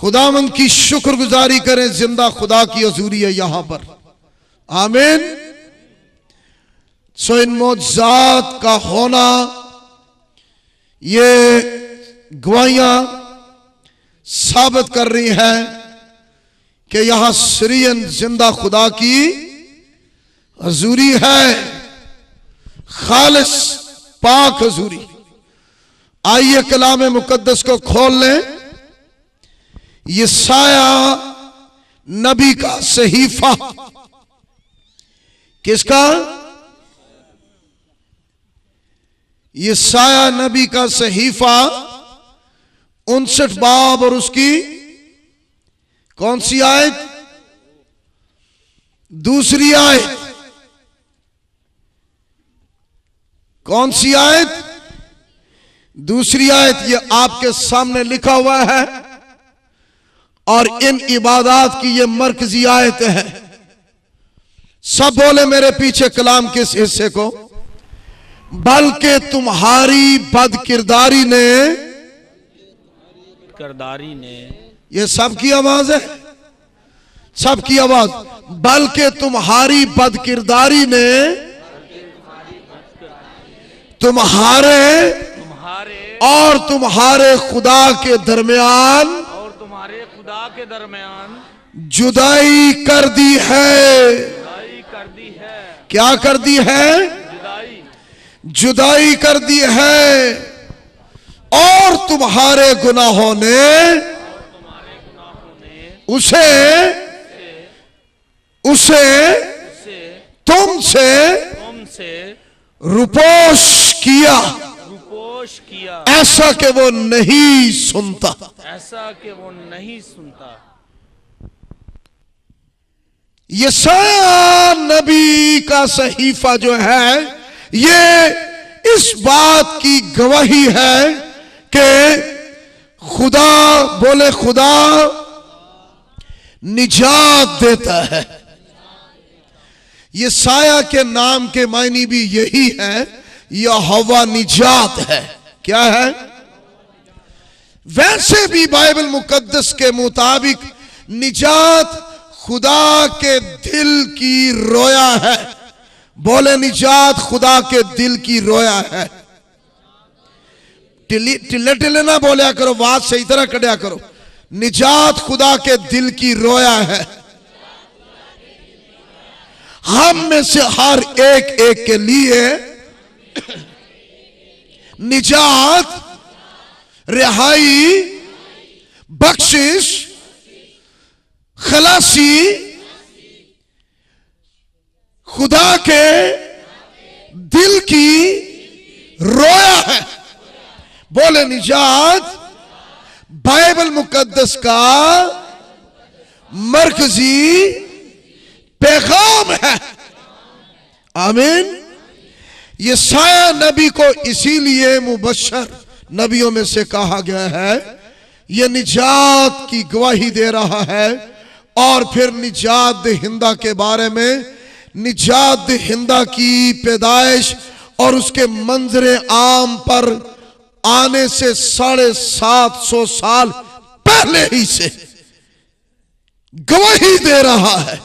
खुदावंद की शुक्रगुजारी करें, जिंदा खुदा की हजूरी है यहां पर। आमीन। सो इन मौजज़ात का होना, ये गवाहियां साबित कर रही हैं कि यहां सिरियन जिंदा खुदा की हजूरी है, खालिस पाक हजूरी। आइए कलाम मुकद्दस को खोल लें। यशाया नबी का सहीफा, किसका? यशाया नबी का सहीफा 59 बाब और उसकी कौन सी आयत? दूसरी आयत। कौन सी आयत? दूसरी आयत। ये आपके सामने लिखा हुआ है और इन इबादत की ये मरकजी आयत है। सब बोले मेरे पीछे कलाम के इस हिस्से को। बल्कि तुम्हारी बदकिरदारी ने, ये सबकी आवाज है, सबकी आवाज। बल्कि तुम्हारी बदकिरदारी ने तुम्हारे और तुम्हारे खुदा के दरमियान जुदाई कर दी है। क्या कर दी है? जुदाई कर दी है। और तुम्हारे गुनाहों ने उसे तुमसे रुपोश किया, ऐसा कि वो नहीं सुनता। यशाया नबी का सहीफा जो है, ये इस बात की गवाही है कि खुदा, बोले खुदा निजात देता है। यशाया के नाम के मायने भी यही है, यहोवा निजात है। क्या है? वैसे भी बाइबल मुकद्दस के मुताबिक निजात खुदा के दिल की रोया है। बोले निजात खुदा के दिल की रोया है। टिल्ले टिल्ले ना बोलिया करो, बात सही तरह कढ़िया करो। निजात खुदा के दिल की रोया है। हम में से हर एक एक के लिए निजात, रिहाई, बख्शिश, खलासी खुदा के दिल की रोया है। बोले निजात बाइबल मुकद्दस का मरकजी पैगाम है। आमीन। यशाया नबी को इसीलिए मुबश्शर नबियों में से कहा गया है। यह निजात की गवाही दे रहा है। और फिर निजात दहिंदा के बारे में, निजात दहिंदा की पैदाइश और उसके मंजरे आम पर आने से 750 साल पहले ही से गवाही दे रहा है,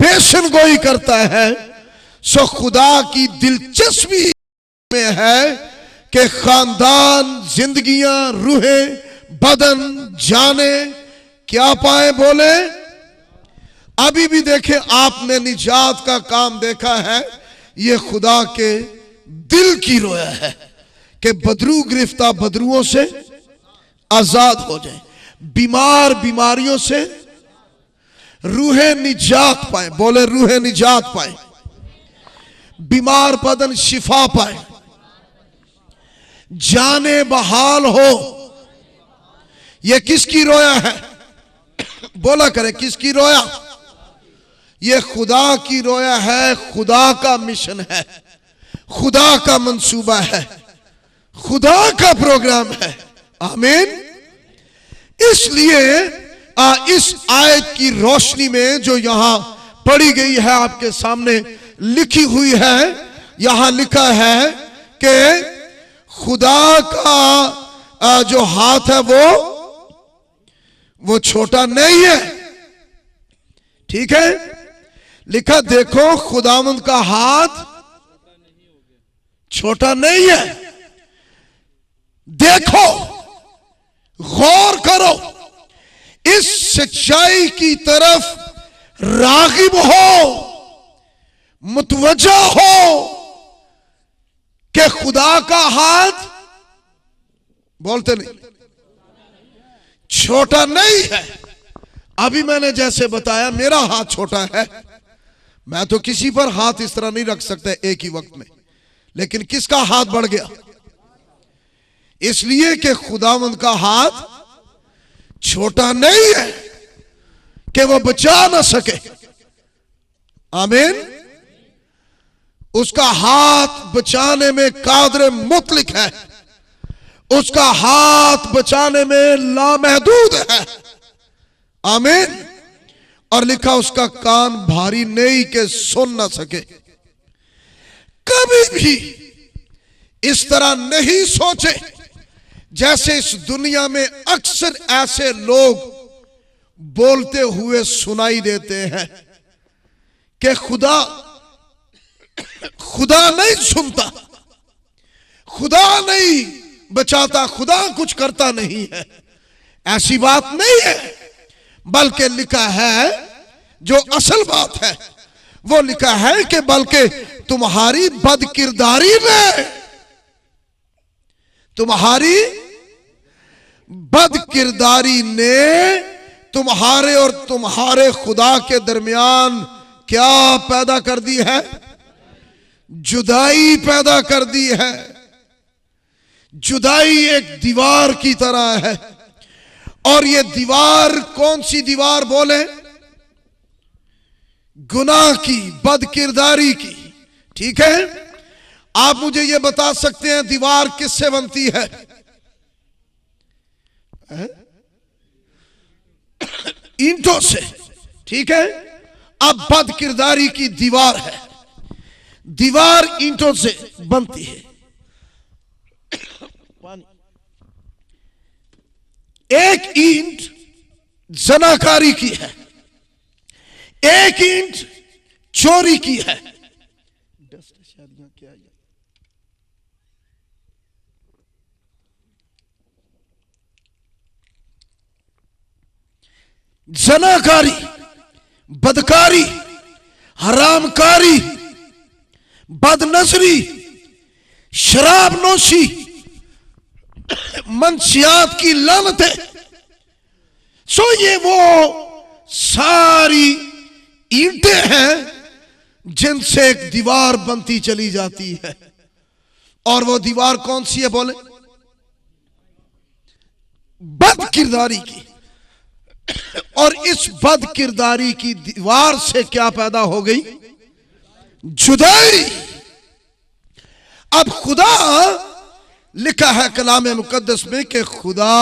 पेशन गोई करता है। सो खुदा की दिलचस्पी में है कि खानदान, जिंदगियां, रूहें, बदन, जाने क्या पाए। बोले अभी भी देखे, आपने निजात का काम देखा है। ये खुदा के दिल की रोया है कि बदरू गिरफ्तार बदरुओं से आजाद हो जाए, बीमार बीमारियों से रूहें निजात पाए। बोले रूहें निजात पाए, बीमार बदन शिफा पाए, जाने बहाल हो। ये किसकी रोया है? बोला करे किसकी रोया? ये खुदा की रोया है। खुदा का मिशन है, खुदा का मंसूबा है, खुदा का प्रोग्राम है। आमीन। इसलिए इस आयत की रोशनी में जो यहां पढ़ी गई है, आपके सामने लिखी हुई है, यहां लिखा है कि खुदा का जो हाथ है वो वो छोटा नहीं है। ठीक है, लिखा देखो खुदावंद का हाथ छोटा नहीं है। देखो, गौर करो, इस सच्चाई की तरफ रागिब हो, मुतवज्जा हो कि खुदा का हाथ, बोलते नहीं, छोटा नहीं है। अभी मैंने जैसे बताया मेरा हाथ छोटा है, मैं तो किसी पर हाथ इस तरह नहीं रख सकता एक ही वक्त में, लेकिन किसका हाथ बढ़ गया? इसलिए कि खुदावंद का हाथ छोटा नहीं है कि वो बचा ना सके। आमीन। उसका हाथ बचाने में कादर मुतलक है, उसका हाथ बचाने में लामहदूद है। आमीन। और लिखा उसका कान भारी नहीं के सुन ना सके। कभी भी इस तरह नहीं सोचे जैसे इस दुनिया में अक्सर ऐसे लोग बोलते हुए सुनाई देते हैं कि खुदा नहीं सुनता, खुदा नहीं बचाता, खुदा कुछ करता नहीं है। ऐसी बात नहीं है, बल्कि लिखा है जो असल बात है वो लिखा है कि बल्कि तुम्हारी बदकिरदारी ने, तुम्हारी बदकिरदारी ने तुम्हारे और तुम्हारे खुदा के दरमियान क्या पैदा कर दी है? जुदाई पैदा कर दी है। जुदाई एक दीवार की तरह है, और ये दीवार कौन सी दीवार बोले? गुनाह की, बदकिरदारी की। ठीक है, आप मुझे ये बता सकते हैं दीवार किससे बनती है? ईंटों से। ठीक है, अब बदकिरदारी की दीवार है, दीवार ईंटों से बनती है। एक ईंट जनाकारी की है, एक ईंट चोरी की है। क्या है? जनाकारी, बदकारी, हरामकारी, बदनजरी, शराब नोशी, मंशियात की लानतें। सो ये वो सारी ईंटें हैं जिनसे एक दीवार बनती चली जाती है। और वो दीवार कौन सी है बोले? बदकिरदारी की। और इस बदकिरदारी की दीवार से क्या पैदा हो गई? जुदाई। अब खुदा, लिखा है कलाम मुकद्दस में कि खुदा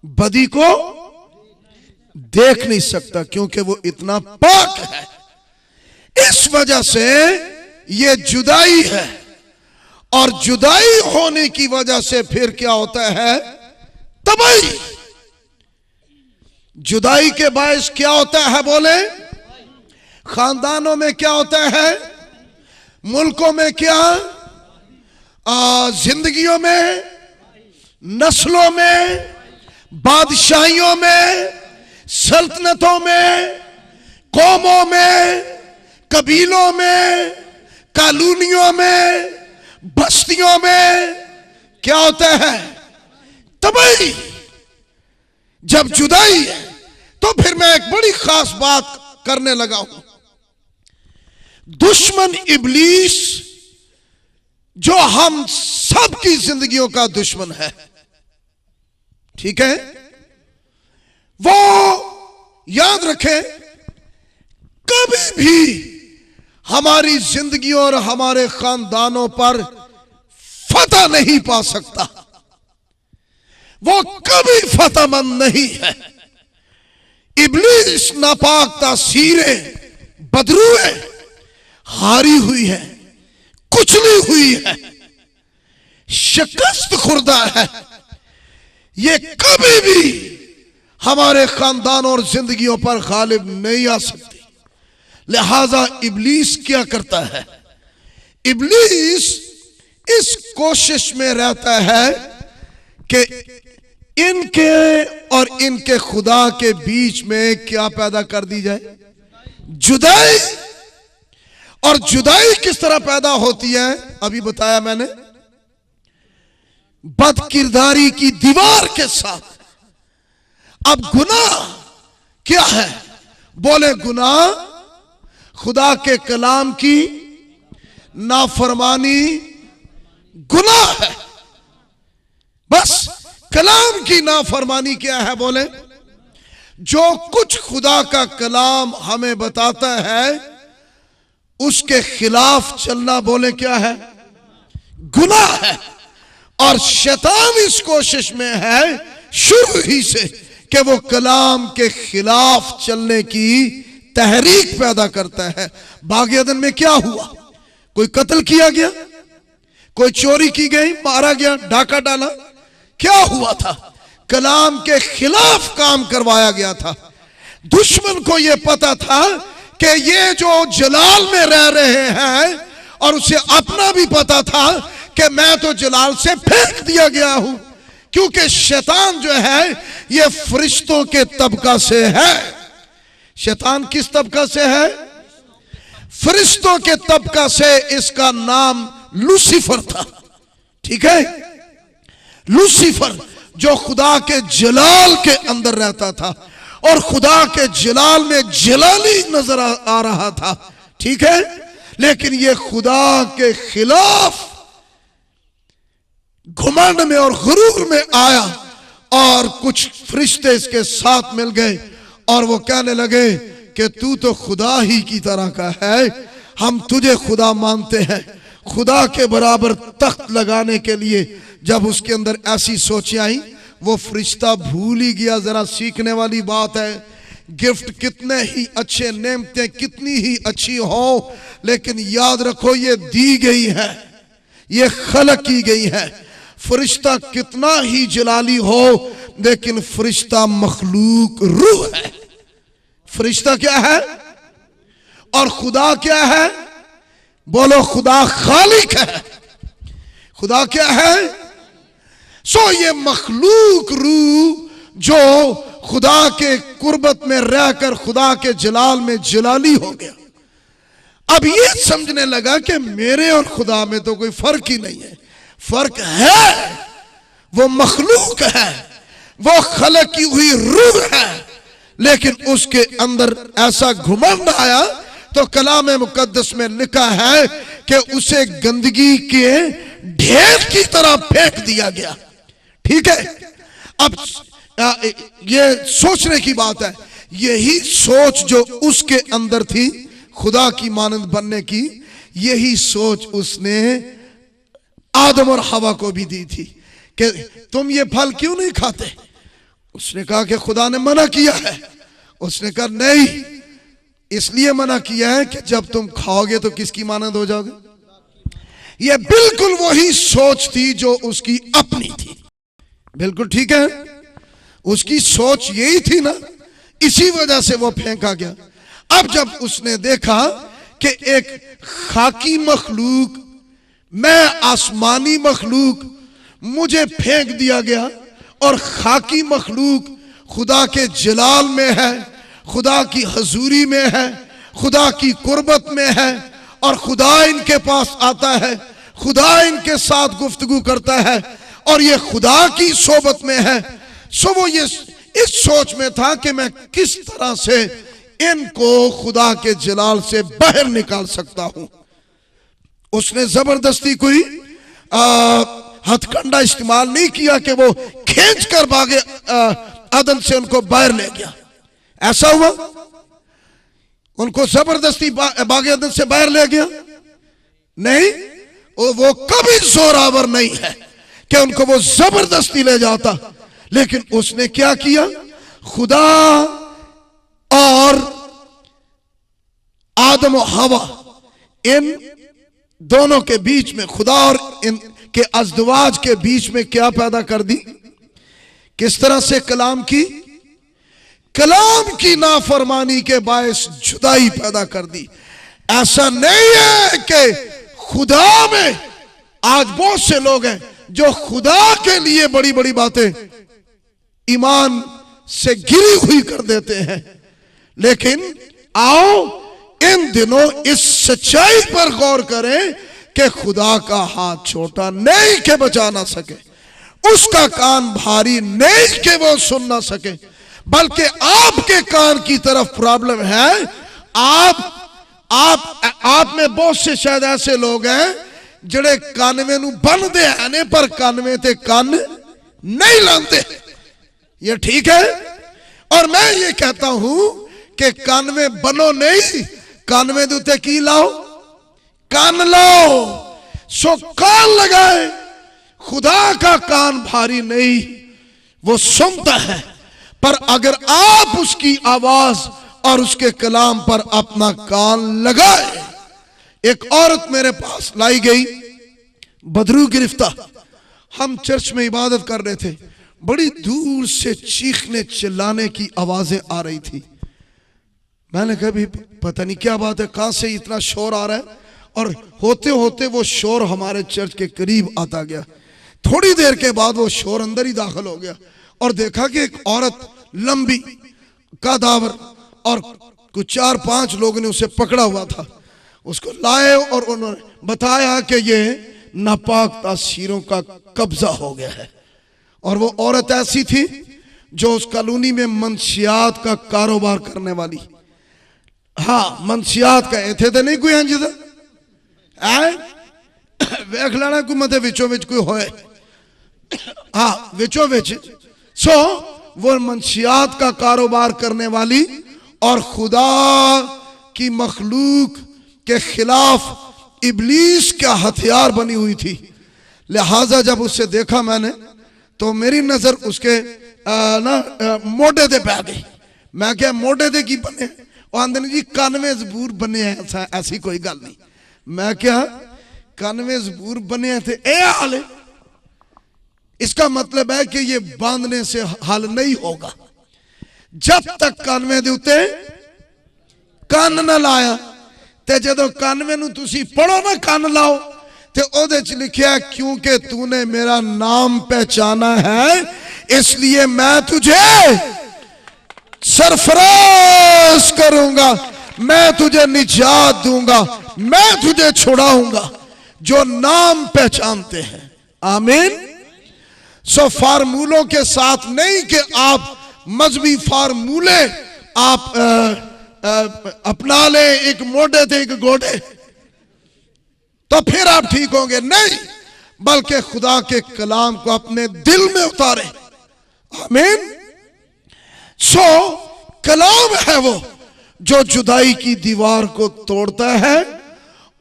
बदी को देख नहीं सकता क्योंकि वो इतना पाक है। इस वजह से ये जुदाई है, और जुदाई होने की वजह से फिर क्या होता है? तबाही। जुदाई के बायस क्या होता है बोले? खानदानों में क्या होता है? मुल्कों में क्या? जिंदगियों में, नस्लों में, बादशाहियों में, सल्तनतों में, कौमों में, कबीलों में, कॉलोनियों में, बस्तियों में क्या होता है? तबाही। जब जुदाई है तो फिर मैं एक बड़ी खास बात करने लगा हूं। दुश्मन इब्लीस जो हम सबकी जिंदगियों का दुश्मन है, ठीक है, वो याद रखें कभी भी हमारी जिंदगियों और हमारे खानदानों पर फतह नहीं पा सकता। वो कभी फतहमंद नहीं है। इब्लीस नापाक तासीरें, बदरूएं हारी हुई है, कुचली हुई है, शिकस्त खुर्दा है। ये कभी भी हमारे खानदानों और जिंदगियों पर गालिब नहीं आ सकती। लिहाजा इब्लीस क्या करता है? इब्लीस इस कोशिश में रहता है कि इनके और इनके खुदा के बीच में क्या पैदा कर दी जाए? जुदाई। और जुदाई किस तरह पैदा होती है? अभी बताया मैंने, बदकिरदारी की दीवार के साथ। अब गुनाह क्या है? बोले गुनाह खुदा के कलाम की नाफरमानी गुनाह है। बस कलाम की नाफरमानी क्या है? बोले जो कुछ खुदा का कलाम हमें बताता है उसके खिलाफ चलना, बोले क्या है? गुनाह है। और शैतान इस कोशिश में है शुरू ही से कि वो कलाम के खिलाफ चलने की तहरीक पैदा करता है। बाग़ अदन में क्या हुआ? कोई कत्ल किया गया, कोई चोरी की गई, मारा गया, डाका डाला। क्या हुआ था? कलाम के खिलाफ काम करवाया गया था। दुश्मन को यह पता था कि ये जो जलाल में रह रहे हैं, और उसे अपना भी पता था कि मैं तो जलाल से फेंक दिया गया हूं, क्योंकि शैतान जो है ये फरिश्तों के तबका से है। शैतान किस तबका से है? फरिश्तों के तबका से। इसका नाम लूसीफर था। ठीक है, लूसीफर जो खुदा के जलाल के अंदर रहता था और खुदा के जलाल में जलाली नजर आ रहा था। ठीक है, लेकिन ये खुदा के खिलाफ घुमंड में और गुरूर में आया और कुछ फरिश्ते इसके साथ मिल गए और वो कहने लगे कि तू तो खुदा ही की तरह का है, हम तुझे खुदा मानते हैं। खुदा के बराबर तख्त लगाने के लिए जब उसके अंदर ऐसी सोचें आई, वो फरिश्ता भूल ही गया। जरा सीखने वाली बात है, गिफ्ट कितने ही अच्छे, नेमतें कितनी ही अच्छी हो, लेकिन याद रखो ये दी गई है, ये खलक की गई है। फरिश्ता कितना ही जलाली हो, लेकिन फरिश्ता मखलूक रूह है। फरिश्ता क्या है और खुदा क्या है? बोलो खुदा खालिक है। खुदा क्या है? सो ये मखलूक रूह जो खुदा के कुर्बत में रहकर खुदा के जलाल में जलाली हो गया, अब ये समझने लगा कि मेरे और खुदा में तो कोई फर्क ही नहीं है। फर्क है, वो मखलूक है, वो खलक की हुई रूह है, लेकिन उसके अंदर ऐसा घुमंड आया तो कलाम मुकद्दस में लिखा है कि उसे गंदगी के ढेर की तरह फेंक दिया गया। ठीक है, अब ये सोचने की बात है, यही सोच जो उसके अंदर थी खुदा की मानंद बनने की, यही सोच उसने आदम और हवा को भी दी थी कि तुम ये फल क्यों नहीं खाते। उसने कहा कि खुदा ने मना किया है। उसने कहा नहीं, इसलिए मना किया है कि जब तुम खाओगे तो किसकी मानंद हो जाओगे। यह बिल्कुल वही सोच थी जो उसकी अपनी थी। बिल्कुल ठीक है, उसकी सोच यही थी ना, इसी वजह से वो फेंका गया। अब जब उसने देखा कि एक खाकी मखलूक, मैं आसमानी मखलूक, मुझे फेंक दिया गया और खाकी मखलूक खुदा के जलाल में है, खुदा की हजूरी में है, खुदा की कुर्बत में है, और खुदा इनके पास आता है, खुदा इनके साथ गुफ्तगू करता है और ये खुदा की सोबत में है। सो वो ये इस सोच में था कि मैं किस तरह से इनको खुदा के जलाल से बाहर निकाल सकता हूं। उसने जबरदस्ती कोई हथकंडा इस्तेमाल नहीं किया कि वो खींच कर बागे अदन से उनको बाहर ले गया। ऐसा हुआ? उनको जबरदस्ती बागे अदन से बाहर ले गया? नहीं, वो कभी जोरावर नहीं है कि उनको वो जबरदस्ती ले जाता। लेकिन उसने क्या किया? खुदा और आदम और हवा, इन दोनों के बीच में, खुदा और इनके अज़दवाज के बीच में क्या पैदा कर दी? किस तरह से कलाम की कलाम की नाफरमानी के बायस जुदाई पैदा कर दी। ऐसा नहीं है कि खुदा में, आज बहुत से लोग हैं जो खुदा के लिए बड़ी बड़ी बातें ईमान से गिरी हुई कर देते हैं, लेकिन आओ इन दिनों इस सच्चाई पर गौर करें कि खुदा का हाथ छोटा नहीं के बचा ना सके, उसका कान भारी नहीं कि वो सुन ना सके, बल्कि आपके कान की तरफ प्रॉब्लम है। आप में बहुत से शायद ऐसे लोग हैं जड़े कानवे नू बन दे आने पर कानवे ते कान नहीं लाते। ये ठीक है, और मैं ये कहता हूं कि कानवे बनो नहीं, कानवे दे उत्ते की लाओ, कान लाओ। सो कान लगाए। खुदा का कान भारी नहीं, वो सुनता है, पर अगर आप उसकी आवाज और उसके कलाम पर अपना कान लगाए। एक औरत मेरे पास लाई गई, बदरू गिरफ्तार। हम चर्च में इबादत कर रहे थे, बड़ी दूर से चीखने चिल्लाने की आवाजें आ रही थी। मैंने कहा भी पता नहीं क्या बात है, कहां से इतना शोर आ रहा है, और होते होते वो शोर हमारे चर्च के करीब आता गया। थोड़ी देर के बाद वो शोर अंदर ही दाखिल हो गया, और देखा कि एक औरत लंबी कादावर और कुछ 4-5 लोगों ने उसे पकड़ा हुआ था। उसको लाए और उन्होंने बताया कि ये नापाक तासीरों का कब्जा हो गया है। और वो औरत ऐसी थी जो उस कॉलोनी में मंशियात का कारोबार करने वाली। हाँ, मंशियात का थे तो नहीं कोई हंजदा वेख लेना कोई मत विचों विच कोई होए। हाँ, विचों विच। सो वो मंशियात का कारोबार करने वाली और खुदा की मखलूक के खिलाफ इब्लीस का हथियार बनी हुई थी। लिहाजा जब उससे देखा मैंने, तो मेरी नजर उसके मोटे दे पै गई। मैं क्या मोटे दे की बने? वो आंदे जी कानवे जबूर बने हैं, ऐसी कोई गल नहीं। मैं क्या कानवे जबूर बने थे, ए हाल है। इसका मतलब है कि ये बांधने से हल नहीं होगा। जब तक कानवे दे उत्ते कान ना लाया, ते जदों कानवे नू तुसी पढ़ो ना कान लाओ, ते ओदे च लिखिया क्योंकि तूने मेरा नाम पहचाना है इसलिए मैं तुझे सरफराज करूंगा, मैं तुझे निजात दूंगा, मैं तुझे छुड़ाऊंगा जो नाम पहचानते हैं। आमीन। सो फार्मूलों के साथ नहीं कि आप मजहबी फार्मूले आप अपना ले, एक मोटे थे एक गोडे, तो फिर आप ठीक होंगे। नहीं, बल्कि खुदा के कलाम को अपने दिल में उतारे। आमीन। सो कलाम है वो जो जुदाई की दीवार को तोड़ता है,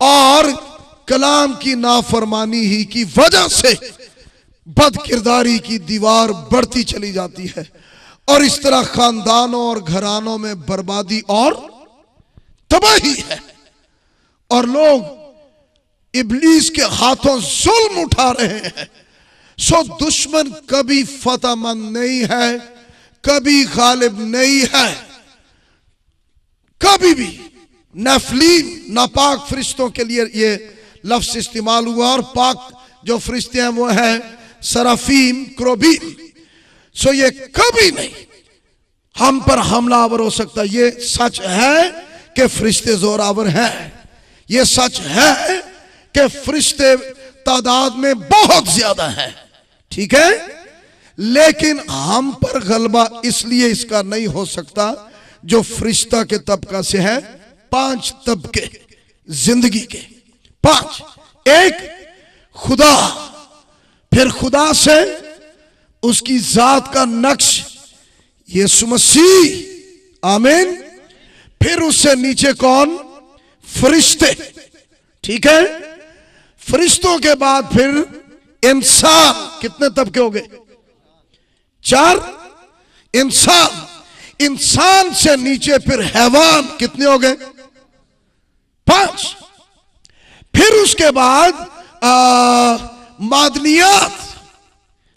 और कलाम की नाफरमानी ही की वजह से बद किरदारी की दीवार बढ़ती चली जाती है, और इस तरह खानदानों और घरानों में बर्बादी और तबाही है। और लोग इब्लीस के हाथों जुल्म उठा रहे हैं। सो दुश्मन कभी फतहमंद नहीं है, कभी गालिब नहीं है। कभी भी नफलीन नापाक फरिश्तों के लिए ये लफ्ज इस्तेमाल हुआ, और पाक जो फरिश्ते हैं वो है सराफीम क्रोबीम। सो ये कभी नहीं हम पर हमलावर हो सकता। ये सच है कि फरिश्ते जोरावर हैं, ये सच है कि फरिश्ते तादाद में बहुत ज्यादा है, ठीक है, लेकिन हम पर गलबा इसलिए इसका नहीं हो सकता जो फरिश्ता के तबका से है। 5 तबके जिंदगी के, 5। एक खुदा, फिर खुदा से उसकी जात का नक्श यीशु मसीह। आमीन। फिर उससे नीचे कौन? फरिश्ते, ठीक है। फरिश्तों के बाद फिर इंसान। कितने तबके हो गए? 4। इंसान, इंसान से नीचे फिर हैवान। कितने हो गए? 5। फिर उसके बाद मादनियात,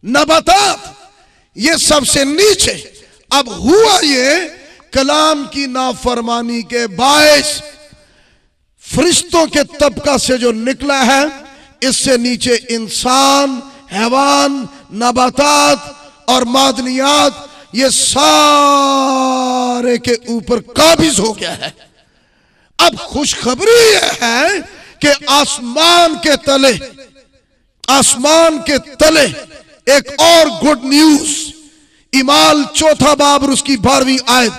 नबातात, ये सबसे नीचे। अब हुआ ये, कलाम की नाफरमानी के बायस फरिश्तों के तबका से जो निकला है, इससे नीचे इंसान, हैवान, नबातात और मादनियात, ये सारे के ऊपर काबिज हो गया है। अब खुशखबरी यह है कि आसमान के तले एक और गुड न्यूज, इमाल 4 बाब और उसकी 12वीं आयत,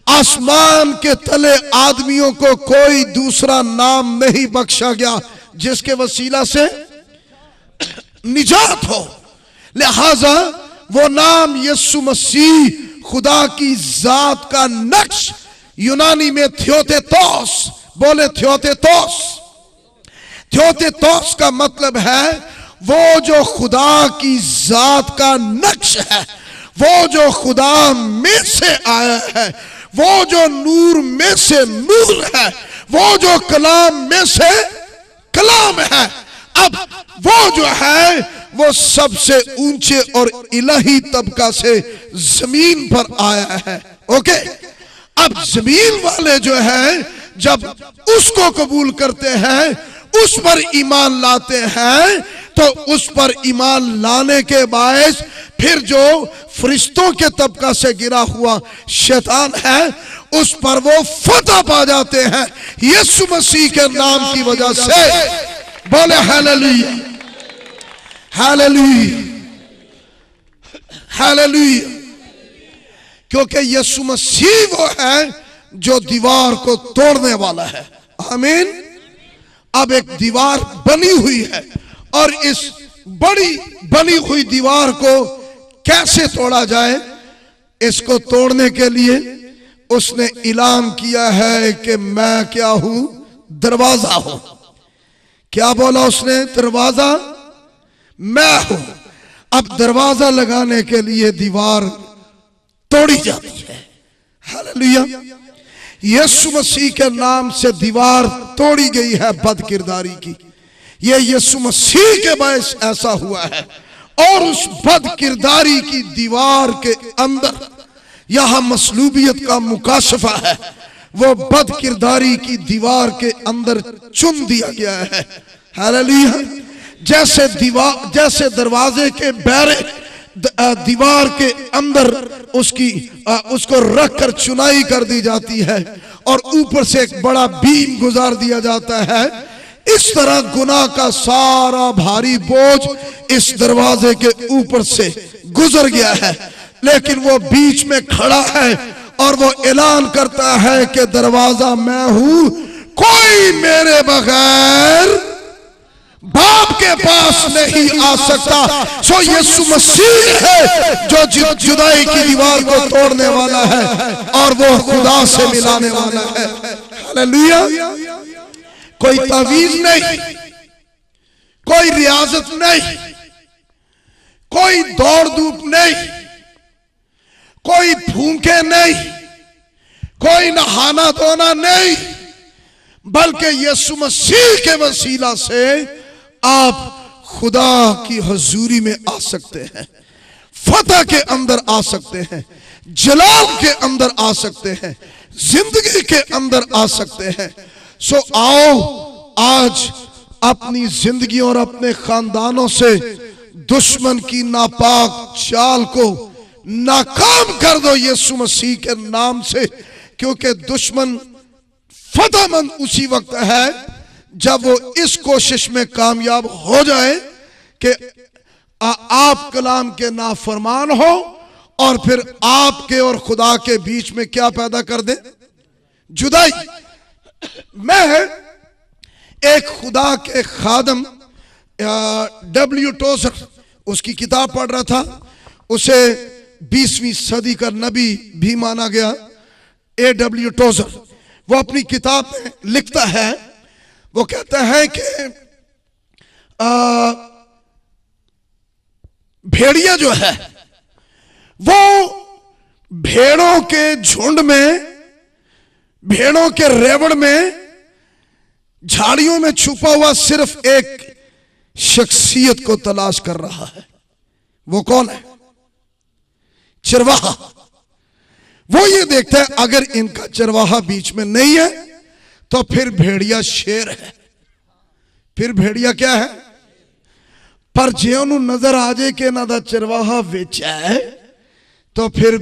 आसमान के तले आदमियों को कोई दूसरा नाम नहीं बख्शा गया जिसके वसीला से निजात हो, लिहाजा वो नाम यीशु मसीह, खुदा की जात का नक्श, यूनानी में थियोतेतोस, बोले थियोतेतोस। थियोतेतोस का मतलब है वो जो खुदा की जात का नक्श है, वो जो खुदा में से आया है, वो जो नूर में से नूर है, वो जो कलाम में से कलाम है। अब वो जो है वो सबसे ऊंचे और इलाही तबका से जमीन पर आया है। ओके, अब जमीन वाले जो है जब उसको कबूल करते हैं, उस पर ईमान लाते हैं, तो उस पर ईमान लाने के बायस फिर जो फरिश्तों के तबका से गिरा हुआ शैतान है, उस पर वो फतह पा जाते हैं यीशु मसीह के नाम की वजह से। बोले हालेलुया, हालेलुया, हालेलुया। क्योंकि यीशु मसीह वो है जो दीवार को तोड़ने वाला है। आमीन। अब एक दीवार बनी हुई है और इस बड़ी बनी हुई दीवार को कैसे तोड़ा जाए, इसको तोड़ने के लिए उसने ऐलान किया है कि मैं क्या हूं, दरवाजा हूं। क्या बोला उसने? दरवाजा मैं हूं। अब दरवाजा लगाने के लिए दीवार तोड़ी जाती है। हालेलुया। यीशु मसीह के नाम से दीवार तोड़ी गई है बदकिरदारी की। ये यीशु मसीह के बायस ऐसा हुआ है। और उस बदकिरदारी की दीवार के अंदर यहां मसलूबियत का मुकाशफा है। वो बदकिरदारी की दीवार के अंदर चुन दिया गया है। हालेलुया। जैसे दरवाजे के बैरे दीवार के अंदर उसको रखकर चुनाई कर दी जाती है और ऊपर से एक बड़ा बीम गुजार दिया जाता है, इस तरह गुनाह का सारा भारी बोझ इस दरवाजे के ऊपर से गुजर गया है। लेकिन वो बीच में खड़ा है और वो ऐलान करता है कि दरवाजा मैं हूं, कोई मेरे बगैर बाप के पास नहीं आ सकता। सो यीशु मसीह है जो जुदाई की दीवार को तोड़ने वाला है और वो खुदा से मिलाने वाला है। हालेलुया। कोई तावीज नहीं, कोई रियाजत नहीं, कोई दौड़ धूप नहीं, कोई भूखे नहीं, कोई नहाना धोना नहीं, बल्कि यीशु मसीह के वसीला से आप खुदा की हजूरी में आ सकते हैं, फतह के अंदर आ सकते हैं, जलाल के अंदर आ सकते हैं, जिंदगी के अंदर आ सकते हैं। सो आओ आज अपनी जिंदगी और अपने खानदानों से दुश्मन की नापाक चाल को नाकाम कर दो यीशु मसीह के नाम से। क्योंकि दुश्मन फतहमंद उसी वक्त है जब वो इस कोशिश में कामयाब हो जाए कि आप कलाम के नाफरमान हो और फिर आपके और खुदा के बीच में क्या पैदा कर दे? जुदाई। मैं एक खुदा के खादम W. टोजर, उसकी किताब पढ़ रहा था। उसे 20वीं सदी का नबी भी माना गया। A.W. टोजर वो अपनी किताब में लिखता है, वो कहता है कि भेड़िया जो है वो भेड़ों के झुंड में, भेड़ों के रेवड़ में, झाड़ियों में छुपा हुआ सिर्फ एक शख्सियत को तलाश कर रहा है। वो कौन है? चरवाहा। वो ये देखता है अगर इनका चरवाहा बीच में नहीं है तो फिर भेड़िया शेर है, फिर भेड़िया क्या है। पर जे उन्हें नजर आ जाए कि ना दा चरवाहा वेचा है तो फिर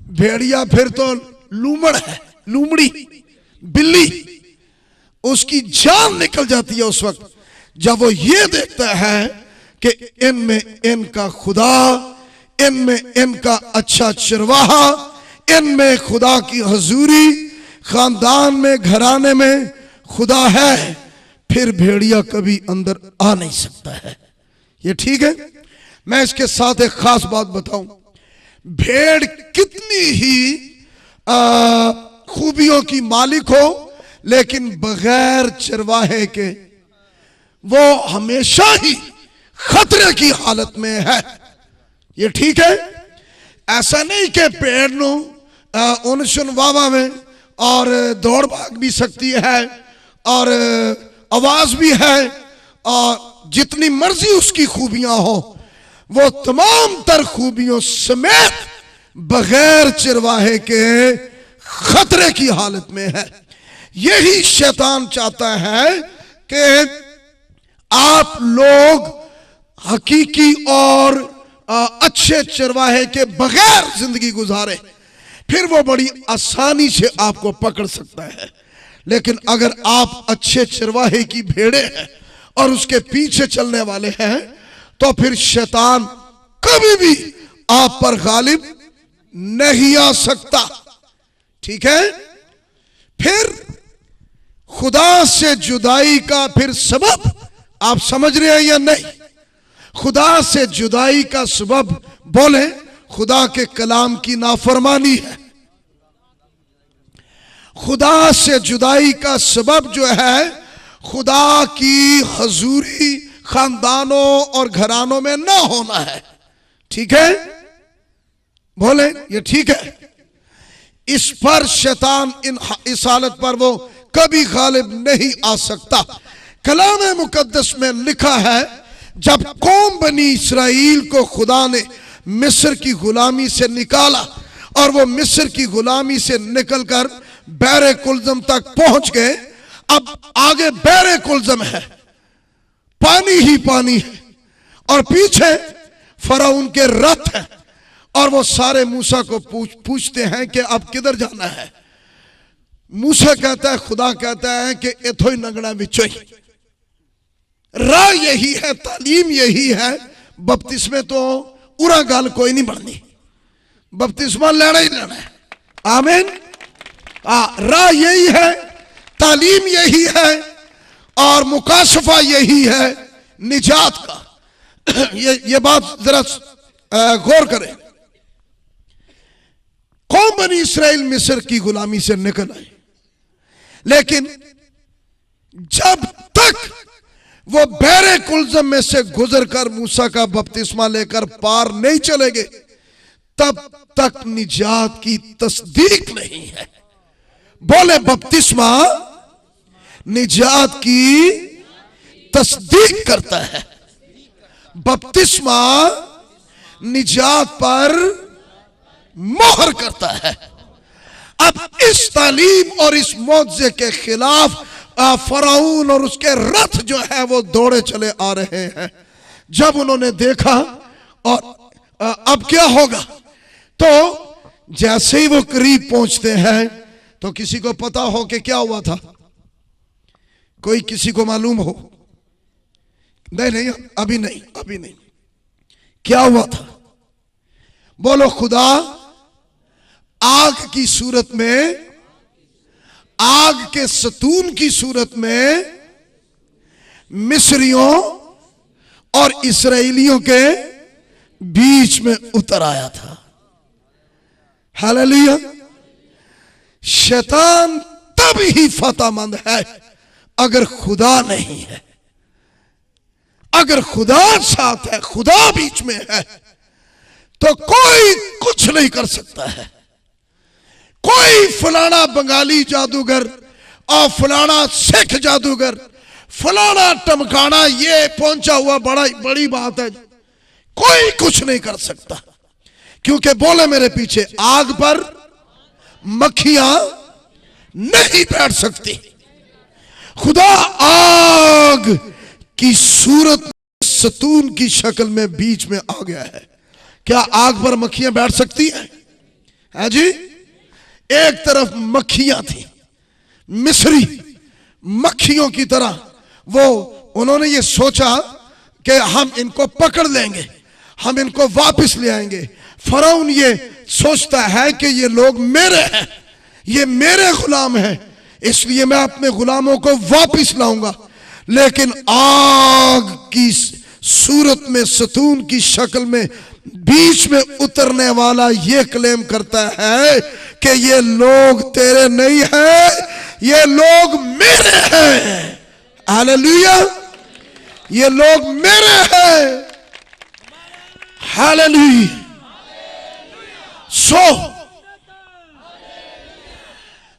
भेड़िया फिर तो लूमड़ है, लूमड़ी बिल्ली, उसकी जान निकल जाती है उस वक्त जब वो ये देखता है कि इनमें इनका खुदा, इनमें इनका अच्छा चरवाहा, इनमें खुदा की हजूरी, खानदान में घराने में खुदा है, फिर भेड़िया कभी अंदर आ नहीं सकता है। ये ठीक है। मैं इसके साथ एक खास बात बताऊं, भेड़ कितनी ही खूबियों की मालिक हो लेकिन बगैर चरवाहे के वो हमेशा ही खतरे की हालत में है। ये ठीक है। ऐसा नहीं कि पेड़ नु उन सुनवावा में और दौड़ भाग भी सकती है और आवाज भी है और जितनी मर्जी उसकी खूबियां हो, वो तमाम तर खूबियों समेत बगैर चरवाहे के खतरे की हालत में है। यही शैतान चाहता है कि आप लोग हकीकी और अच्छे चरवाहे के बगैर जिंदगी गुजारे, फिर वो बड़ी आसानी से आपको पकड़ सकता है। लेकिन अगर आप अच्छे चरवाहे की भेड़े हैं और उसके पीछे चलने वाले हैं तो फिर शैतान कभी भी आप पर गालिब नहीं आ सकता। ठीक है। फिर खुदा से जुदाई का फिर सबब आप समझ रहे हैं या नहीं? खुदा से जुदाई का सबब बोले खुदा के कलाम की नाफरमानी है। खुदा से जुदाई का सबब जो है खुदा की हजूरी खानदानों और घरानों में ना होना है। ठीक है, बोले ये ठीक है। इस पर शैतान इस हालत पर वो कभी गालिब नहीं आ सकता। कलाम मुकद्दस में लिखा है जब कौम बनी इस्राएल को खुदा ने मिस्र की गुलामी से निकाला और वो मिस्र की गुलामी से निकलकर बैरे कुलजम तक पहुंच गए, अब आगे बैरे कुलजम है, पानी ही पानी है और पीछे फराउन के रथ हैं और वो सारे मूसा को पूछते हैं कि अब किधर जाना है। मूसा कहता है, खुदा कहता है कि इथो ही नगड़ा बिचो ही, राह यही है, तालीम यही है। बपतिस्मे तो उरा गाल कोई नहीं बढ़नी, बपतिस्मा लेना ही लेना है। आमीन। राह यही है, तालीम यही है और मुकाशफा यही है निजात का। ये बात जरा गौर करें। कौम बनी इस्राएल मिस्र की गुलामी से निकल आई, लेकिन जब तक वो बैरे कुलजम में से गुजरकर मूसा का बपतिस्मा लेकर पार नहीं चलेंगे तब तक निजात की तस्दीक नहीं है। बोले बपतिस्मा निजात की तस्दीक करता है, बपतिस्मा निजात पर मोहर करता है। अब इस तालीम और इस मौजे के खिलाफ फराउन और उसके रथ जो है वो दौड़े चले आ रहे हैं। जब उन्होंने देखा और अब क्या होगा, तो जैसे ही वो करीब पहुंचते हैं तो किसी को पता हो कि क्या हुआ था? कोई किसी को मालूम हो? नहीं, अभी नहीं। क्या हुआ था? बोलो। खुदा आग की सूरत में, आग के सतून की सूरत में मिस्रियों और इस्राएलियों के बीच में उतर आया था। हालेलुया। शैतान तब ही फतेहमंद है अगर खुदा नहीं है। अगर खुदा साथ है, खुदा बीच में है, तो कोई कुछ नहीं कर सकता है। कोई फलाना बंगाली जादूगर और फलाना सिख जादूगर, फलाना टमकाना, ये पहुंचा हुआ बड़ी बात है, कोई कुछ नहीं कर सकता। क्योंकि बोले मेरे पीछे, आग पर मक्खियां नहीं बैठ सकती। खुदा आग की सूरत सतून की शक्ल में बीच में आ गया है। क्या आग पर मक्खियां बैठ सकती हैं? है जी। एक तरफ मक्खियां थी, मिस्री मक्खियों की तरह। वो उन्होंने ये सोचा कि हम इनको पकड़ लेंगे, हम इनको वापस ले आएंगे। फरौन ये सोचता है कि ये लोग मेरे हैं, ये मेरे गुलाम हैं, इसलिए मैं अपने गुलामों को वापस लाऊंगा। लेकिन आग की सूरत में, सतून की शक्ल में बीच में उतरने वाला ये क्लेम करता है कि ये लोग तेरे नहीं हैं, ये लोग मेरे हैं। हालेलुया, ये लोग मेरे हैं। हालेलुया।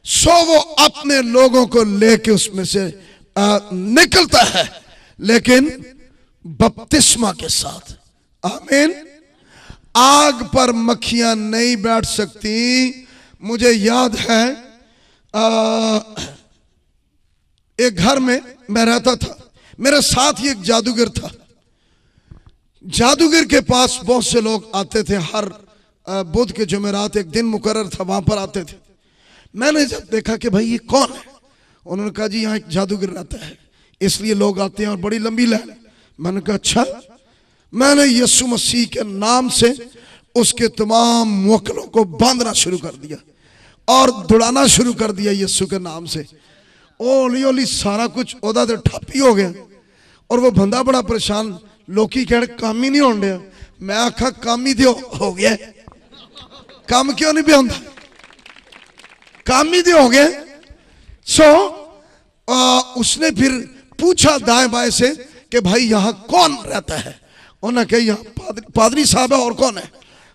सो वो अपने लोगों को लेके उसमें से निकलता है, लेकिन बपतिस्मा के साथ। आमीन। आग पर मक्खियां नहीं बैठ सकती। मुझे याद है एक घर में मैं रहता था, मेरे साथ ही एक जादूगर था। जादूगर के पास बहुत से लोग आते थे, हर बुध के जुमेरात एक दिन मुकर्रर था, वहां पर आते थे। मैंने जब देखा कि भाई ये कौन है, उन्होंने कहा जी यहाँ एक जादूगर रहता है, इसलिए लोग आते हैं और बड़ी लंबी लाइन। मैंने कहा अच्छा। मैंने यीशु मसीह के नाम से उसके तमाम मुवक्किलों को बांधना शुरू कर दिया और दौड़ाना शुरू कर दिया यीशु के नाम से। ओली ओली सारा कुछ ओदा तो ठप ही हो गया। और वो बंदा बड़ा परेशान, लोकी कह काम ही नहीं होने दिया। मैं आखा काम ही तो हो गया, काम क्यों नहीं भी होता, काम ही तो हो गया। उसने फिर पूछा दाएं बाएं से कि भाई यहाँ कौन रहता है। उन्होंने कहा यहाँ पादरी साहब है। और कौन है?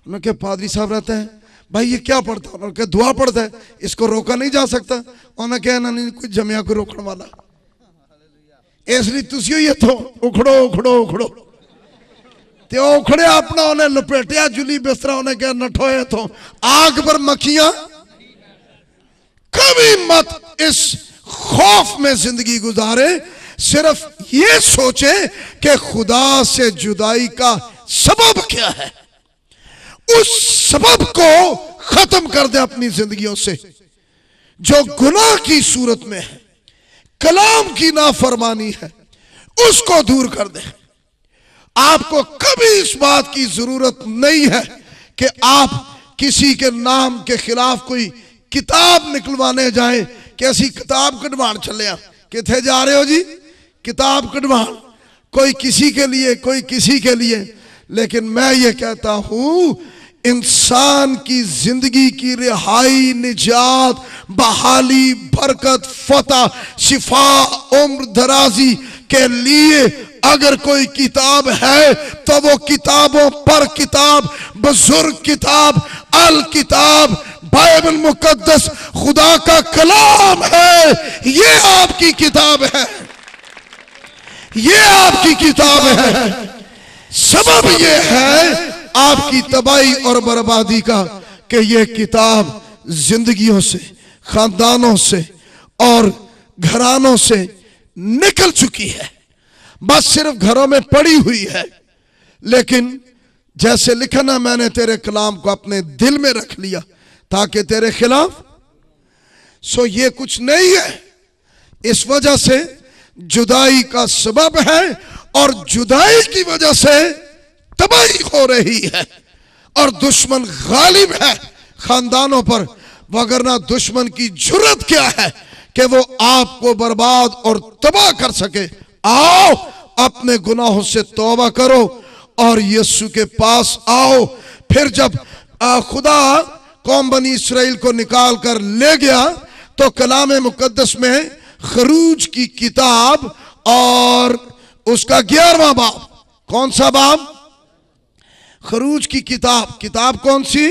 उन्होंने कहा पादरी साहब रहता है। भाई ये क्या पढ़ता है? उन्होंने कहा दुआ पढ़ता है, इसको रोका नहीं जा सकता। उन्होंने कहा ना नहीं कुछ जमिया को रोकने वाला, इसलिए तुसी ही इथों उखड़ो उखड़ो उखड़ो। तो उखड़े अपना उन्हें लपेटिया जुली बिस्तरा, उन्हें कहा नठो इथों, आग पर मक्खियां कभी मत इस खौफ में जिंदगी गुजारे। सिर्फ ये सोचे कि खुदा से जुदाई का सबब क्या है, उस सबब को खत्म कर दे अपनी जिंदगियों से। जो गुनाह की सूरत में है, कलाम की नाफरमानी है, उसको दूर कर दे। आपको कभी इस बात की जरूरत नहीं है कि आप किसी के नाम के खिलाफ कोई किताब निकलवाने जाए कि ऐसी किताब कढ़वाण चले। किथे जा रहे हो जी? किताब कढ़वाण, कोई किसी के लिए, कोई किसी के लिए। लेकिन मैं ये कहता हूं, इंसान की जिंदगी की रिहाई, निजात, बहाली, बरकत, फतह, शिफा, उम्र दराजी के लिए अगर कोई किताब है तो वो किताबों पर किताब, बुजुर्ग किताब, अल किताब, बाइबल मुकद्दस, खुदा का कलाम है। ये आपकी किताब है, ये आपकी किताब है। सबब ये है आपकी तबाही और बर्बादी का कि ये किताब जिंदगियों से, खानदानों से और घरानों से निकल चुकी है, बस सिर्फ घरों में पड़ी हुई है। लेकिन जैसे लिखा ना, मैंने तेरे कलाम को अपने दिल में रख लिया ताकि तेरे खिलाफ। सो ये कुछ नहीं है। इस वजह से जुदाई का सबब है और जुदाई की वजह से तबाही हो रही है और दुश्मन गालिब है खानदानों पर। वगरना दुश्मन की जुर्रत क्या है कि वो आपको बर्बाद और तबाह कर सके। आओ अपने गुनाहों से तौबा करो और यीशु के पास आओ। फिर जब खुदा कौम बनी इसराइल को निकाल कर ले गया तो कलाम मुकद्दस में खरूज की किताब और उसका 11वां बाब, कौन सा बाब? खरूज की किताब। किताब कौन सी?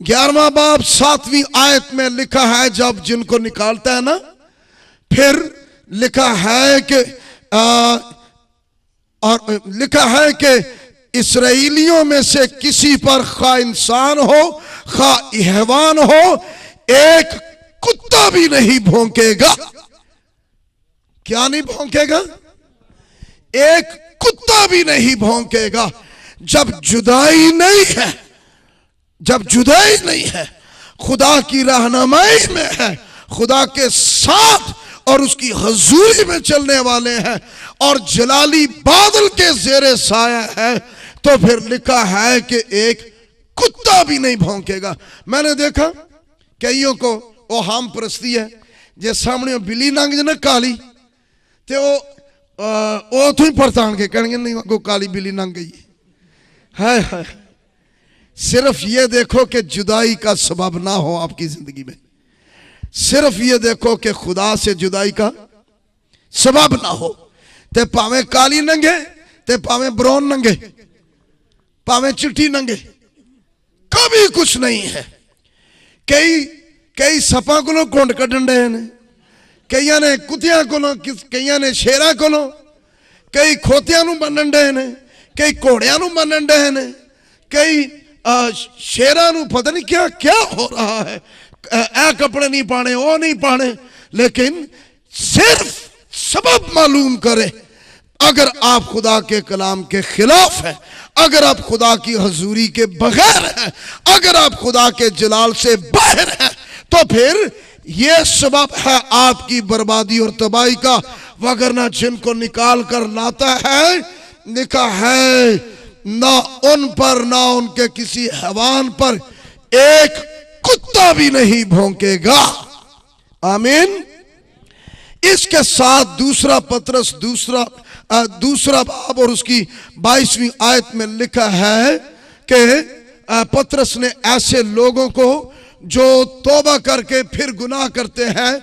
11वां बाब 7वीं आयत में लिखा है, जब जिनको निकालता है ना, फिर लिखा है कि और लिखा है कि इसराइलियों में से किसी पर खा इंसान हो खा हैवान हो, एक कुत्ता भी नहीं भौंकेगा। क्या नहीं भौंकेगा? एक कुत्ता भी नहीं भौंकेगा। जब जुदाई नहीं है, जब जुदाई नहीं है, खुदा की रहनुमाई में है, खुदा के साथ और उसकी हजूरी में चलने वाले हैं और जलाली बादल के जेरे साया है, तो फिर लिखा है कि एक कुत्ता भी नहीं भौंकेगा। मैंने देखा कईयों को वो हम परस्ती है जे सामने बिल्ली लंघ जाए ना काली, तो वो उतों ही परतान के कहेंगे नहीं वो काली बिल्ली लंघ गई है। सिर्फ ये देखो कि जुदाई का सबब ना हो आपकी जिंदगी में। सिर्फ ये देखो कि खुदा से जुदाई का सबब ना हो। ते भावे काली नंगे, ते भावे ब्राउन नंगे, भावे चिट्टी नंगे, कभी कुछ नहीं है। कई सपा को घुंड कढ़न डे ने, कई ने कुत्तियां को, कई ने शेरा को, कई खोतियां बनन डे ने, कई घोड़ियां बनन डे ने, कई शेरा पता नहीं क्या क्या हो रहा है। ए कपड़े नहीं पाने, वो नहीं पाने, लेकिन सिर्फ सबब मालूम करे। अगर आप खुदा के कलाम के खिलाफ है, अगर आप खुदा की हजूरी के बगैर हैं, अगर आप खुदा के जलाल से बाहर हैं, तो फिर यह सबब है आपकी बर्बादी और तबाही का। वगरना जिनको निकाल कर लाता है, लिखा है ना उन पर ना उनके किसी हैवान पर एक कुत्ता भी नहीं भौंकेगा। आमीन। इसके साथ दूसरा पतरस दूसरा बाब और उसकी 22वीं आयत में लिखा है कि पतरस ने ऐसे लोगों को जो तौबा करके फिर गुनाह करते हैं,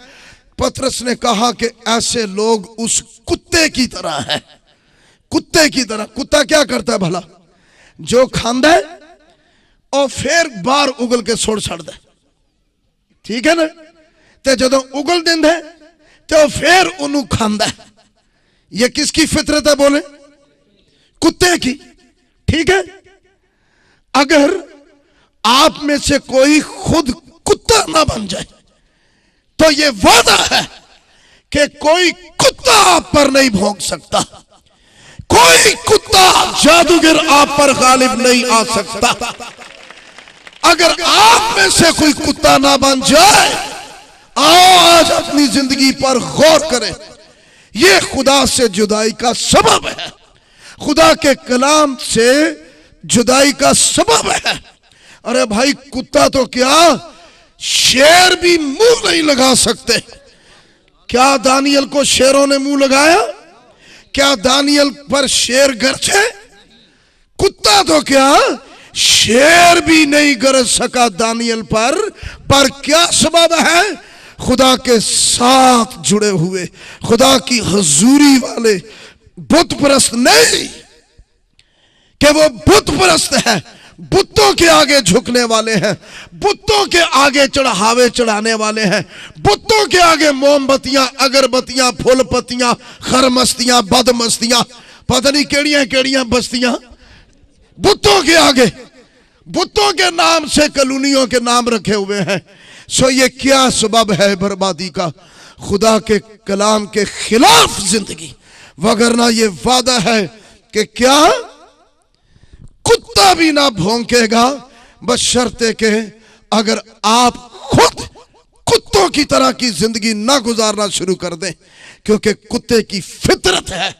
पतरस ने कहा कि ऐसे लोग उस कुत्ते की तरह है। कुत्ते की तरह। कुत्ता क्या करता है भला? जो खांदा है और फिर बाहर उगल के सुट छड़दा, ठीक है ना। ते जदों उगल देंदा है तो फिर उन्होंने खांदा है। ये किसकी फितरत है बोले? कुत्ते की। ठीक है। अगर आप में से कोई खुद कुत्ता ना बन जाए तो ये वादा है कि कोई कुत्ता आप पर नहीं भौंक सकता, कोई कुत्ता जादूगर आप पर गालिब नहीं आ सकता। अगर आप में से कोई कुत्ता ना बन जाए, आओ आज अपनी जिंदगी पर गौर करें। यह खुदा से जुदाई का सबब है, खुदा के कलाम से जुदाई का सबब है। अरे भाई, कुत्ता तो क्या, शेर भी मुंह नहीं लगा सकते। क्या दानियल को शेरों ने मुंह लगाया? क्या दानियल पर शेर गरजे? कुत्ता तो क्या, शेर भी नहीं गरज सका दानियल पर क्या सबब है? खुदा के साथ जुड़े हुए, खुदा की हजूरी वाले बुत परस्त नहीं कि वो बुत परस्त है, बुतों के आगे झुकने वाले हैं, बुतों के आगे चढ़ावे चढ़ाने वाले हैं, बुतों के आगे मोमबत्तियां, अगरबत्तियां, फूल पत्तियां, खरमस्तियां, बदमस्तियां, पता नहीं केड़ियां केड़ियां बस्तियां, बुतों के आगे, बुतों के नाम से कॉलोनियों के नाम रखे हुए हैं। सो ये क्या सबब है बर्बादी का? खुदा के कलाम के खिलाफ जिंदगी। वगरना ये वादा है कि क्या, कुत्ता भी ना भौंकेगा, बशर्ते के अगर आप खुद कुत्तों की तरह की जिंदगी ना गुजारना शुरू कर दें। क्योंकि कुत्ते की फितरत है,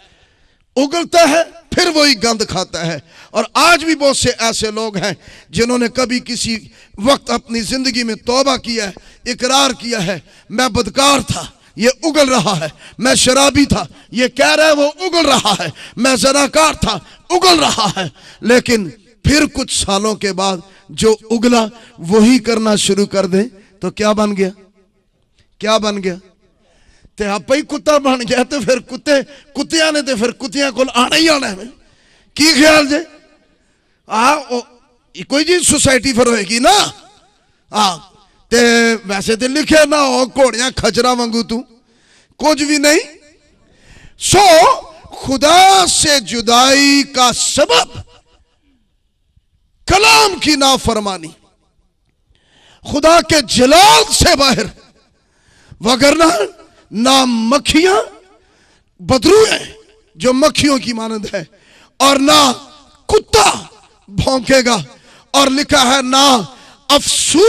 उगलता है फिर वही गंद खाता है। और आज भी बहुत से ऐसे लोग हैं जिन्होंने कभी किसी वक्त अपनी जिंदगी में तौबा किया है, इकरार किया है, मैं बदकार था, ये उगल रहा है, मैं शराबी था, ये कह रहा है वो उगल रहा है, मैं ज़नाकार था, उगल रहा है। लेकिन फिर कुछ सालों के बाद जो उगला वही करना शुरू कर दे तो क्या बन गया? क्या बन गया? ते आप ही कुत्ता बन गया। तो फिर कुत्तिया ने तो फिर कुत्तिया को आना ही आना है। की ख्याल जे? कोई जी सोसाइटी फिर होएगी ना। ते वैसे तो लिखे ना हो घोड़ियां खचरा वांगू, तू कुछ भी नहीं। सो खुदा से जुदाई का सबब की नाफरमानी खुदा के जलाल से बाहर, वगरना ना मक्खियां बदरू है जो मक्खियों की मानंद है, और ना कुत्ता भौंकेगा, और लिखा है ना अफसू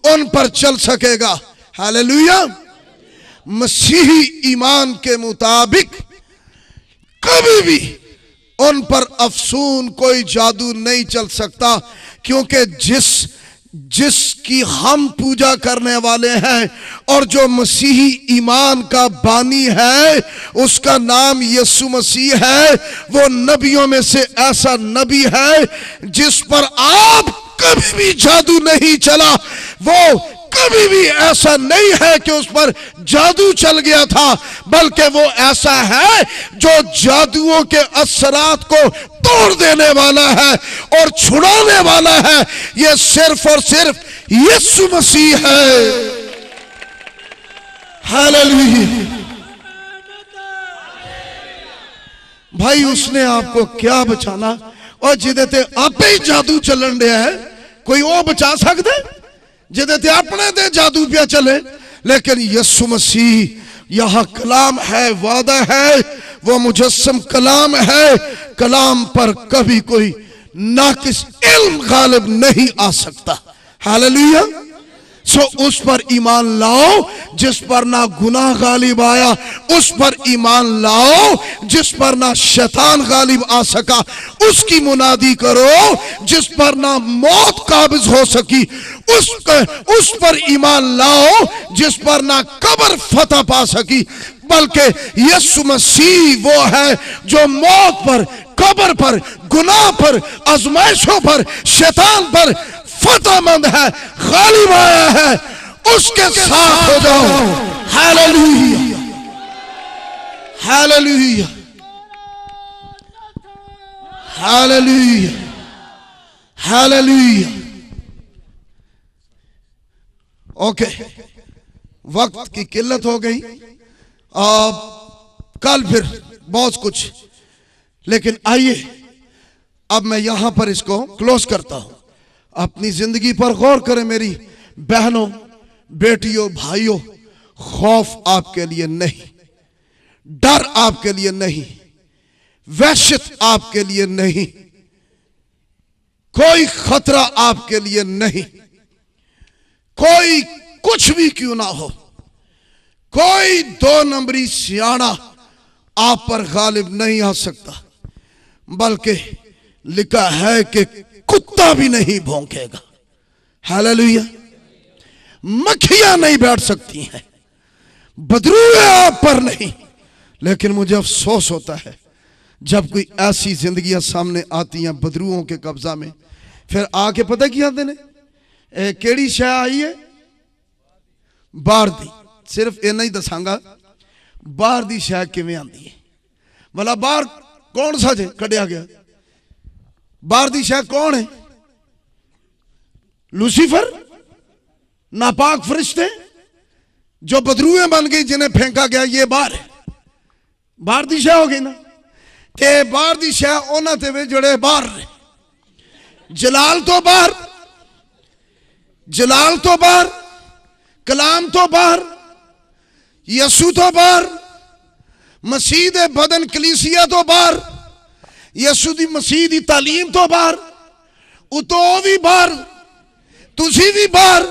उन पर चल सकेगा। हालेलुया। मसीही ईमान के मुताबिक कभी भी उन पर अफसून कोई जादू नहीं चल सकता, क्योंकि जिसकी हम पूजा करने वाले हैं और जो मसीही ईमान का बानी है उसका नाम यीशु मसीह है। वो नबियों में से ऐसा नबी है जिस पर आप कभी भी जादू नहीं चला। वो कभी भी ऐसा नहीं है कि उस पर जादू चल गया था, बल्कि वो ऐसा है जो जादुओं के असरात को तोड़ देने वाला है और छुड़ाने वाला है। ये सिर्फ और सिर्फ यीशु मसीह है। हालेलुया। भाई उसने आपको क्या बचाना, और जिदे ते आपे ही जादू चलन दिया है, कोई वो बचा सकता है जिदे ते अपने ते जादू पिया चले। लेकिन यीशु मसीह यहां कलाम है, वादा है, वो मुजस्सम कलाम है। कलाम पर कभी कोई नाकिस इल्म गालिब नहीं आ सकता। हालेलुया। सो उस पर ईमान लाओ जिस पर ना गुनाह गालिब आया, उस पर ईमान लाओ जिस पर ना शैतान गालिब आ सका, उसकी मुनादी करो जिस पर ना मौत काबिज हो सकी, उस पर ईमान लाओ जिस पर ना कब्र फतह पा सकी। बल्कि यीशु मसीह वो है जो मौत पर, कब्र पर, गुनाह पर, आजमाइशों पर, शैतान पर फतहमंद है, गालिब आया है। उसके साथ हो जाओ। Hallelujah, hallelujah, hallelujah, hallelujah. Okay, वक्त की किल्लत हो गई, कल फिर बहुत कुछ, लेकिन आइए अब मैं यहां पर इसको क्लोज करता हूं। अपनी जिंदगी पर गौर करें मेरी बहनों, बेटियों, भाइयों। खौफ आपके लिए नहीं, डर आपके लिए नहीं, वहशत आपके लिए नहीं, कोई खतरा आपके लिए नहीं। कोई कुछ भी क्यों ना हो, कोई 2 नंबरी सियाना आप पर गालिब नहीं आ सकता, बल्कि लिखा है कि कुत्ता भी नहीं भौंकेगा। हालेलुया। मक्खियां नहीं बैठ सकती हैं, बदरूएं आप पर नहीं। लेकिन मुझे अफसोस होता है जब कोई ऐसी जिंदगियां सामने आती हैं बदरूओं के कब्जा में, फिर आके पता की आते ने केड़ी शय आई है, बाहर दी। सिर्फ इना ही दसांगा बाहर दी शय किवें आंदी है। भला बाहर कौन सा जे कढ़िया गया? बाहर दी शय कौन है? लूसीफर, नापाक फरिश्ते जो बदरूएं बन गई, जिन्हें फेंका गया। ये बाहर है, बाहर दी शय हो गई ना। ते बाहर दी शय उन्हां ते वे जिहड़े बाहर ने। जलाल तो बाहर, जलाल तो बाहर, कलाम तो बाहर, यसू तो बाहर, मसीह दे बदन कलीसिया तो बाहर, यसू दी मसीह दी तालीम तो बाहर, उतो भी बाहर, तुसी भी बाहर,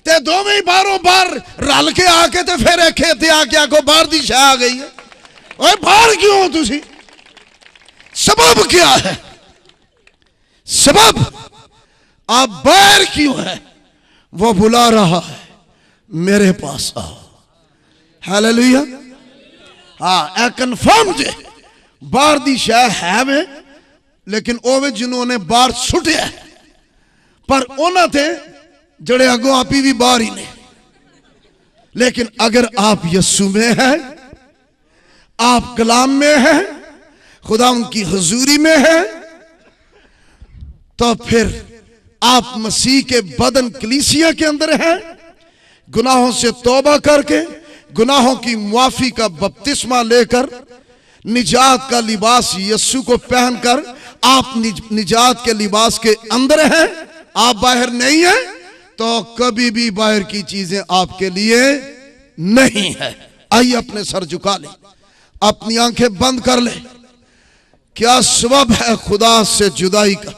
ते दोवें बाहरों बाहर रल के आके ते फिर खेते आके आको बाहर दी शय आ गई है। ओए बाहर क्यों हो तुसी? सबब क्या है? सबब आप बाहर क्यों है? वो बुला रहा है, मेरे पास आओ। हालेलुया। हाँ, ए कन्फर्म जे बाहर दी शय है वे, लेकिन ओवे जिन्होंने बाहर सुटिया, पर उन्हां ते जड़े अगों आपी भी बाहर ही ने। लेकिन अगर आप यीशु में हैं, आप कलाम में हैं, खुदा उनकी हुजूरी में है, तो फिर आप मसीह के बदन कलीसिया के अंदर हैं। गुनाहों से तौबा करके, गुनाहों की मुआफी का बपतिस्मा लेकर, निजात का लिबास यीशु को पहनकर आप निजात के लिबास के अंदर हैं, आप बाहर नहीं हैं, तो कभी भी बाहर की चीजें आपके लिए नहीं है। आइए अपने सर झुका ले, अपनी आंखें बंद कर ले। क्या सबब है खुदा से जुदाई का?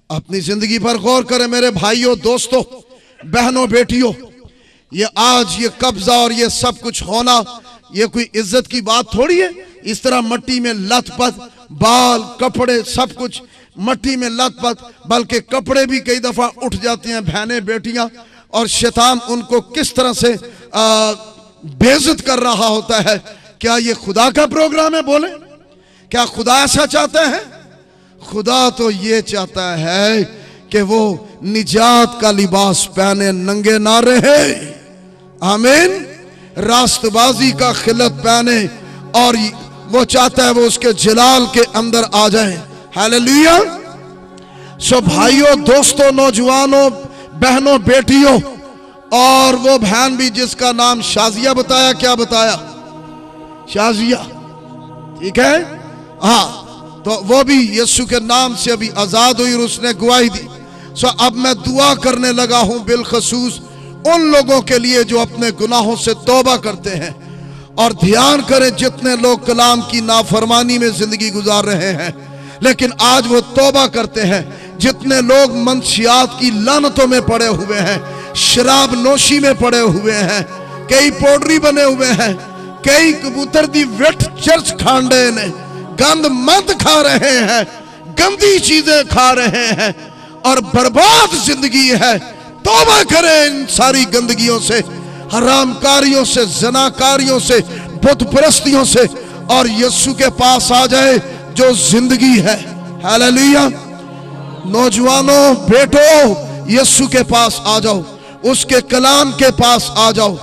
अपनी जिंदगी पर गौर करें मेरे भाइयों, दोस्तों, बहनों, बेटियों। ये आज ये कब्जा और ये सब कुछ होना, ये कोई इज्जत की बात थोड़ी है। इस तरह मट्टी में लथपथ, बाल, कपड़े, सब कुछ मट्टी में लथपथ, बल्कि कपड़े भी कई दफा उठ जाते हैं बहनें, बेटियां, और शैतान उनको किस तरह से बेइज्जत कर रहा होता है। क्या ये खुदा का प्रोग्राम है? बोले, क्या खुदा ऐसा चाहता है? खुदा तो ये चाहता है कि वो निजात का लिबास पहने, नंगे ना रहे। आमीन। रास्तबाजी का खिलत पहने, और वो चाहता है वो उसके जलाल के अंदर आ जाए। हालेलुया। सो भाइयों, दोस्तों, नौजवानों, बहनों, बेटियों, और वो बहन भी जिसका नाम शाजिया बताया। क्या बताया? शाजिया, ठीक है। हाँ, तो वो भी यीशु के नाम से अभी आजाद हुई और उसने गवाही दी। सो अब मैं दुआ करने लगा हूं बिलखसूस उन लोगों के लिए जो अपने गुनाहों से तौबा करते हैं। और ध्यान करें, जितने लोग कलाम की नाफरमानी में जिंदगी गुजार रहे हैं लेकिन आज वो तौबा करते हैं, जितने लोग मंशियात की लानतों में पड़े हुए हैं, शराब नोशी में पड़े हुए हैं, कई पोडरी बने हुए हैं, कई कबूतर दी वेट चर्च खांडे ने, गंद मत खा रहे हैं, गंदी चीजें खा रहे हैं और बर्बाद जिंदगी है। तौबा करें इन सारी गंदगियों से, हरामकारियों से, जनाकारियों से, बुत परस्तियों से, और यीशु के पास आ जाए जो जिंदगी है। हालेलुया। नौजवानों, बेटो, यीशु के पास आ जाओ, उसके कलाम के पास आ जाओ।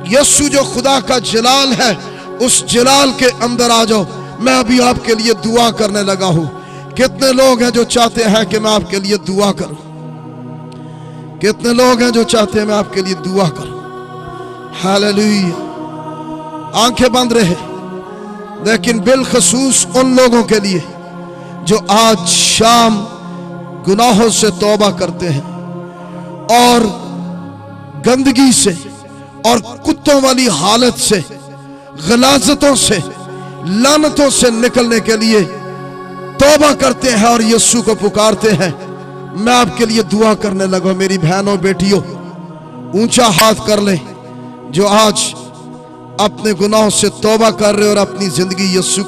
यीशु जो खुदा का जलाल है, उस जलाल के अंदर आ जाओ। मैं अभी आपके लिए दुआ करने लगा हूं। कितने लोग हैं जो चाहते हैं कि मैं आपके लिए दुआ करूं? कितने लोग हैं जो चाहते हैं मैं आपके लिए दुआ करूं? हालेलुया। आंखें बंद रहे, लेकिन बिलखसूस उन लोगों के लिए जो आज शाम गुनाहों से तौबा करते हैं और गंदगी से और कुत्तों वाली हालत से, गलाजतों से, लानतों से निकलने के लिए तौबा करते हैं और यीशु को पुकारते हैं। मैं आपके लिए दुआ करने लगा। मेरी बहनों, बेटियों, ऊंचा हाथ कर ले जो आज अपने गुनाहों से तौबा कर रहे और अपनी जिंदगी यीशु को